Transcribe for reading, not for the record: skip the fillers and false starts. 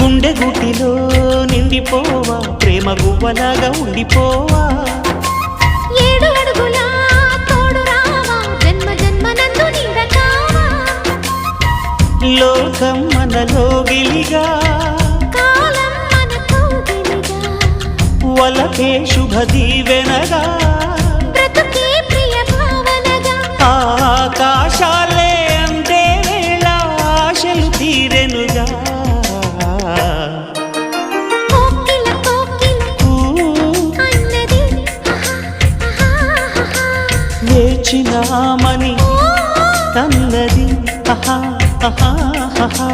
గుండె గుటిలో నిండిపోవా ప్రేమ గువ్వలాగా ఉండిపోవా 7 అడుగుల తోడు రావా జన్మ జన్మనందు నీడ కావా లోకం మనలో గిలిగా కాలం మనతో గిలిగా వలకే శుభ దీవెనగా బ్రతుకే ప్రియ భావనగా ఆకాశాలే అందే వేళ ఆశలు తీరెనుగా కోకిల కోకిల అన్నది వేచినామని తన్నది ఆహా ఆహా ఆహా